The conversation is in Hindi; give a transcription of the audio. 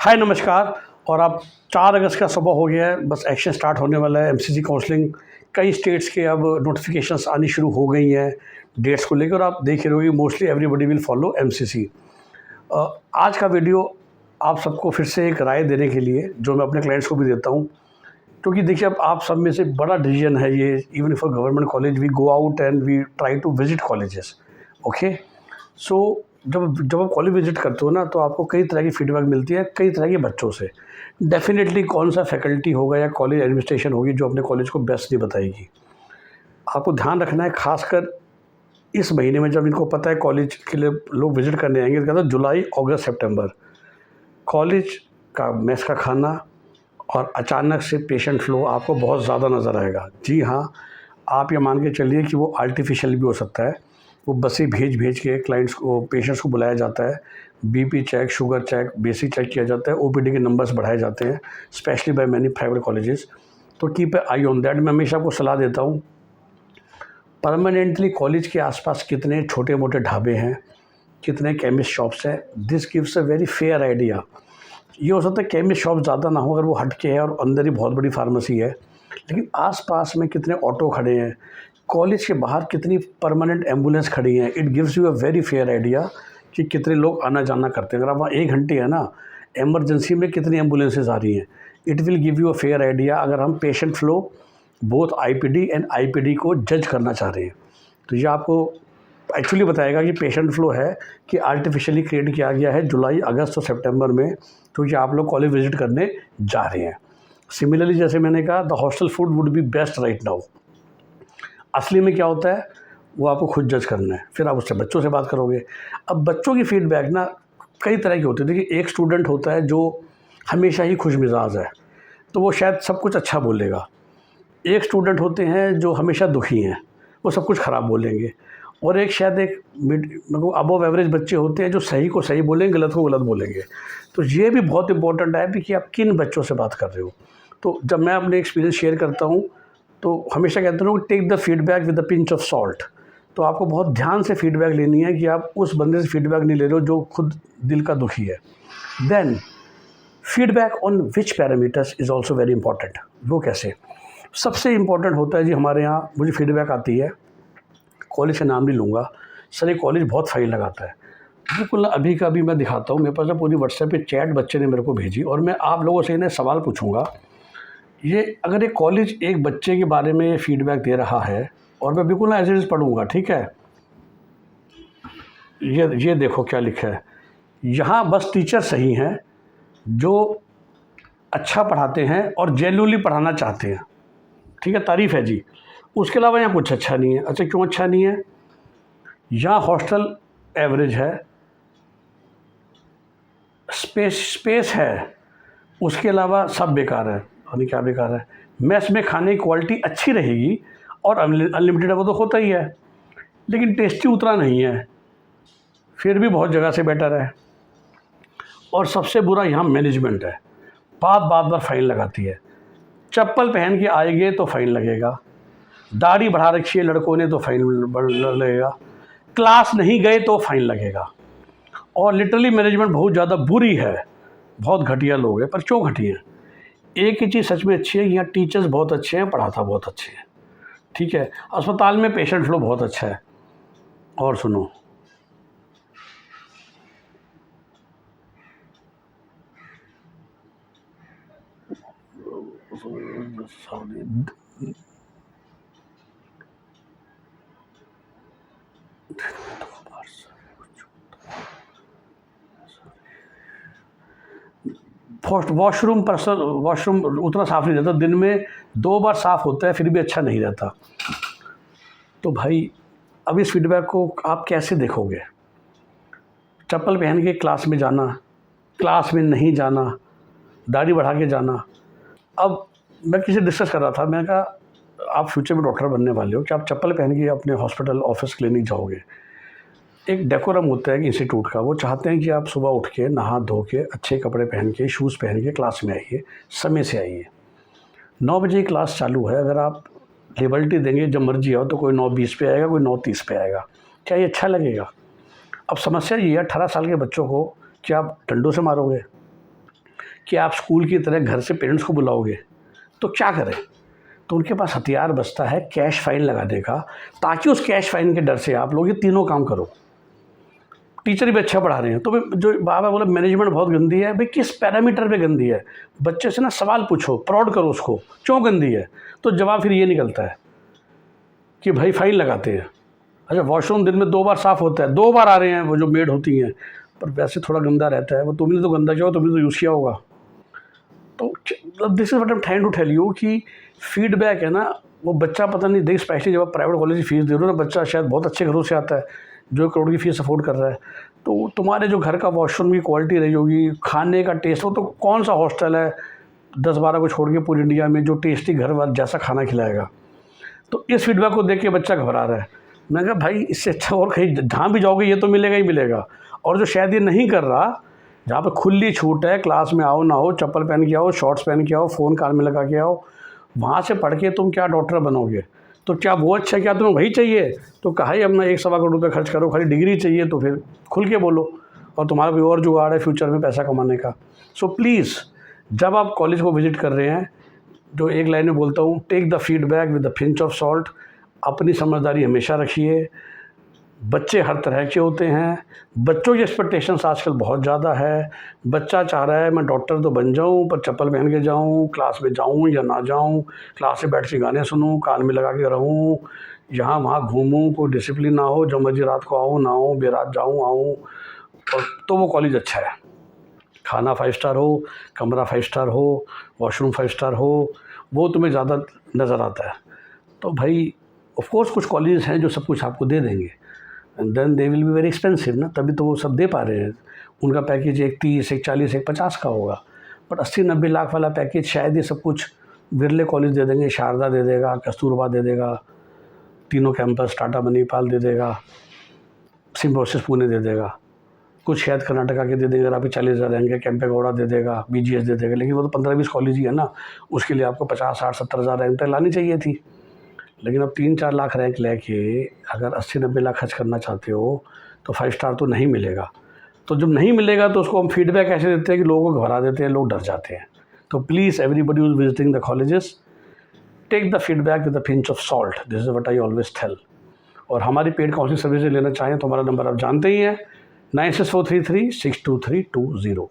हाय नमस्कार। और अब 4 अगस्त का सुबह हो गया है, बस एक्शन स्टार्ट होने वाला है। एमसीसी काउंसलिंग कई स्टेट्स के अब नोटिफिकेशंस आनी शुरू हो गई हैं डेट्स को लेकर, और आप देख रहे होंगे mostly everybody will follow MCC. आज का वीडियो आप सबको फिर से एक राय देने के लिए, जो मैं अपने क्लाइंट्स को भी देता हूँ, क्योंकि देखिए अब आप सब में से बड़ा डिसीजन है ये। Even for government college we go out and we try to visit colleges. Okay, so जब आप कॉलेज विजिट करते हो ना, तो आपको कई तरह की फीडबैक मिलती है कई तरह के बच्चों से। डेफिनेटली कौन सा फैकल्टी होगा या कॉलेज एडमिनिस्ट्रेशन होगी जो अपने कॉलेज को बेस्ट नहीं बताएगी। आपको ध्यान रखना है, खासकर इस महीने में जब इनको पता है कॉलेज के लिए लोग विजिट करने आएंगे, तो कहते हैं जुलाई अगस्त सितंबर कॉलेज का मेस का खाना और अचानक से पेशेंट फ्लो आपको बहुत ज़्यादा नज़र आएगा। जी हाँ, आप ये मान के चलिए कि वो आर्टिफिशियल भी हो सकता है। वो बसें भेज के क्लाइंट्स को, पेशेंट्स को बुलाया जाता है, BP check, sugar check, basic check किया जाता है, ओपीडी के नंबर्स बढ़ाए जाते हैं, specially by many private colleges. तो कीप आई ऑन दैट। मैं हमेशा आपको सलाह देता हूँ, परमानेंटली कॉलेज के आसपास कितने छोटे मोटे ढाबे हैं, कितने केमिस्ट शॉप्स हैं, this gives a very fair idea. ये हो सकता है केमिस्ट शॉप ज़्यादा ना हो अगर वो हट के है और अंदर ही बहुत बड़ी फार्मेसी है, लेकिन आसपास में कितने ऑटो खड़े हैं, कॉलेज के बाहर कितनी परमानेंट एम्बुलेंस खड़ी हैं, it gives you a very fair idea कि कितने लोग आना जाना करते हैं। अगर आप वहाँ 1 घंटे है ना, एमरजेंसी में कितनी एम्बुलेंसेज आ रही हैं, it will give you a fair idea अगर हम patient flow both IPD and IPD को जज करना चाह रहे हैं। तो ये आपको एक्चुअली बताएगा कि पेशेंट फ्लो है कि आर्टिफिशियली क्रिएट किया गया है जुलाई अगस्त और सितंबर में, क्योंकि आप लोग कॉलेज विजिट करने जा रहे हैं। सिमिलरली जैसे मैंने कहा, the hostel food would be best right now. असली में क्या होता है वो आपको खुद जज करना है, फिर आप उससे बच्चों से बात करोगे। अब बच्चों की फीडबैक ना कई तरह की होती है। देखिए, एक स्टूडेंट होता है जो हमेशा ही खुश मिजाज है, तो वो शायद सब कुछ अच्छा बोलेगा। एक स्टूडेंट होते हैं जो हमेशा दुखी हैं, वो सब कुछ ख़राब बोलेंगे। और एक शायद एक मतलब अबव एवरेज बच्चे होते हैं जो सही को सही बोलेंगे, गलत को गलत बोलेंगे। तो ये भी बहुत इंपॉर्टेंट है कि आप किन बच्चों से बात कर रहे हो। तो जब मैं अपने एक्सपीरियंस शेयर करता हूँ तो हमेशा कहते हैं take the feedback with the pinch of salt. तो आपको बहुत ध्यान से फीडबैक लेनी है कि आप उस बंदे से फीडबैक नहीं ले रहे हो जो खुद दिल का दुखी है। Then feedback on which parameters is also very important. वो कैसे? सबसे इम्पॉर्टेंट होता है जी, हमारे यहाँ मुझे फीडबैक आती है, कॉलेज का नाम नहीं लूँगा, सर ये कॉलेज बहुत फाइन लगाता है। बिल्कुल अभी का अभी मैं दिखाता हूँ, मेरे पास पूरी व्हाट्सएप पे चैट बच्चे ने मेरे को भेजी, और मैं आप लोगों से इन्हें सवाल पूछूंगा। ये अगर एक कॉलेज एक बच्चे के बारे में फीडबैक दे रहा है, और मैं बिल्कुल ना एज इट इज़ पढ़ूँगा, ठीक है। ये देखो क्या लिखा है यहाँ। बस टीचर सही हैं जो अच्छा पढ़ाते हैं और जेन्युइनली पढ़ाना चाहते हैं, ठीक है, तारीफ़ है जी। उसके अलावा यहाँ कुछ अच्छा नहीं है। अच्छा, क्यों अच्छा नहीं है? यहाँ हॉस्टल एवरेज है, स्पेस है, उसके अलावा सब बेकार है। यानी क्या बेकार है? मेस में खाने की क्वालिटी अच्छी रहेगी और अनलिमिटेड वो तो होता ही है, लेकिन टेस्टी उतना नहीं है, फिर भी बहुत जगह से बेटर है। और सबसे बुरा यहाँ मैनेजमेंट है, बार बार फ़ाइन लगाती है। चप्पल पहन के आएंगे तो फ़ाइन लगेगा, दाढ़ी बढ़ा रखी है लड़कों ने तो फ़ाइन लगेगा, क्लास नहीं गए तो फ़ाइन लगेगा। और लिटरली मैनेजमेंट बहुत ज़्यादा बुरी है, बहुत घटिया लोग हैं। पर क्यों घटिया हैं? एक ही चीज़ सच में अच्छी है कि यहाँ टीचर्स बहुत अच्छे हैं, पढ़ाता बहुत अच्छे हैं, ठीक है। अस्पताल में पेशेंट फ्लो बहुत अच्छा है। और सुनो, वॉशरूम उतना साफ़ नहीं रहता, दिन में 2 बार साफ़ होता है, फिर भी अच्छा नहीं रहता। तो भाई अब इस फीडबैक को आप कैसे देखोगे? चप्पल पहन के क्लास में जाना, क्लास में नहीं जाना, दाढ़ी बढ़ा के जाना। अब मैं किसी डिस्कस कर रहा था, मैंने कहा आप फ्यूचर में डॉक्टर बनने वाले हो, कि आप चप्पल पहन के अपने हॉस्पिटल, ऑफिस, क्लिनिक जाओगे? एक डेकोरम होता है कि इंस्टीट्यूट का, वो चाहते हैं कि आप सुबह उठ के नहा धो के अच्छे कपड़े पहन के, शूज़ पहन के क्लास में आइए, समय से आइए। 9 बजे क्लास चालू है, अगर आप लिबर्टी देंगे जब मर्जी आओ, तो कोई 9:20 पे आएगा, कोई 9:30 पे आएगा। क्या ये अच्छा लगेगा? अब समस्या ये है, 18 साल के बच्चों को क्या आप डंडों से मारोगे? कि आप स्कूल की तरह घर से पेरेंट्स को बुलाओगे तो क्या करें। तो उनके पास हथियार बचता है कैश फाइन लगाने का, ताकि उस कैश फाइन के डर से आप लोग ये तीनों काम करो। टीचर भी अच्छा पढ़ा रहे हैं, तो भाई जो बाबा बोला मैनेजमेंट बहुत गंदी है, भाई किस पैरामीटर पे गंदी है, बच्चे से ना सवाल पूछो, प्रॉड करो उसको, क्यों गंदी है। तो जवाब फिर ये निकलता है कि भाई फाइन लगाते हैं। अच्छा, वॉशरूम दिन में 2 बार साफ़ होता है, 2 बार आ रहे हैं वो जो मेड होती हैं, पर वैसे थोड़ा गंदा रहता है, वो तुमने तो गंदा किया, तुमने तो यूज़ किया होगा। तो this is what I am trying to tell you कि फीडबैक है ना, वो बच्चा पता नहीं देख, स्पेशली जब आप प्राइवेट कॉलेज की फ़ीस दे रहे हो ना, बच्चा शायद बहुत अच्छे घरों से आता है जो 1 करोड़ की फ़ीस अफोर्ड कर रहा है, तो तुम्हारे जो घर का वॉशरूम की क्वालिटी रही होगी, खाने का टेस्ट, वो तो कौन सा हॉस्टल है 10-12 को छोड़ के पूरी इंडिया में जो टेस्टी घर वाला जैसा खाना खिलाएगा। तो इस फीडबैक को देख के बच्चा घबरा रहा है। मैं कहा भाई इससे अच्छा और कहीं जहाँ भी जाओगे ये तो मिलेगा ही मिलेगा। और जो शायद ये नहीं कर रहा, जहाँ पे खुली छूट है, क्लास में आओ ना हो, चप्पल पहन के आओ, शॉर्ट्स पहन के आओ, फ़ोन कान में लगा के आओ, वहाँ से पढ़ के तुम क्या डॉक्टर बनोगे। तो क्या वो अच्छा है, क्या तुम्हें वही चाहिए, तो कहा ही अपना 1-1.25 करोड़ रुपये खर्च करो, खाली डिग्री चाहिए तो फिर खुल के बोलो, और तुम्हारा कोई और जुगाड़ है फ्यूचर में पैसा कमाने का। सो प्लीज़ जब आप कॉलेज को विज़िट कर रहे हैं, जो एक लाइन में बोलता हूँ, take the feedback with the pinch of salt. अपनी समझदारी हमेशा रखिए। बच्चे हर तरह के होते हैं, बच्चों की एक्सपेक्टेशंस आजकल बहुत ज़्यादा है। बच्चा चाह रहा है मैं डॉक्टर तो बन जाऊं, पर चप्पल पहन के जाऊं, क्लास में जाऊं या ना जाऊं, क्लास में बैठ के गाने सुनूं, कान में लगा के रहूं, यहाँ वहाँ घूमूं, कोई डिसिप्लिन ना हो, जो मर्जी रात को आऊँ ना आऊँ, बेरात जाऊँ आऊँ, और तो वो कॉलेज अच्छा है। खाना 5 स्टार हो, कमरा 5 स्टार हो, वॉशरूम 5 स्टार हो, वो तुम्हें ज़्यादा नज़र आता है। तो भाई ऑफ कोर्स कुछ कॉलेजेस हैं जो सब कुछ आपको दे देंगे, and then they will be very expensive ना, तभी तो वो सब दे पा रहे हैं। उनका पैकेज एक 30, एक 40, एक 50 का होगा, बट 80-90 लाख वाला पैकेज शायद ये सब कुछ बिरले कॉलेज दे देंगे, शारदा दे देगा, कस्तूरबा दे देगा, तीनों कैंपस, टाटा मणिपाल दे देगा, सिम्बोसिस पुणे दे देगा, कुछ शायद कर्नाटका के दे देंगे, अगर आपके 40,000 रहेंगे, कैंपेगौड़ा दे देगा, BGS दे देगा, लेकिन वो तो 15-20 कॉलेज ही है ना, उसके लिए आपको 50, 60, 70,000 रैंक तक लानी चाहिए थी। लेकिन अब 3-4 लाख रैंक लेके अगर 80-90 लाख खर्च करना चाहते हो तो 5 स्टार तो नहीं मिलेगा। तो जब नहीं मिलेगा तो उसको हम फीडबैक ऐसे देते हैं कि लोगों को घबरा देते हैं, लोग डर जाते हैं। तो please everybody who is visiting the colleges, take the feedback with the pinch of salt, this is what I always tell. और हमारी पेड काउंसलिंग सर्विस लेना चाहें तो हमारा नंबर आप जानते ही हैं, 9643362320।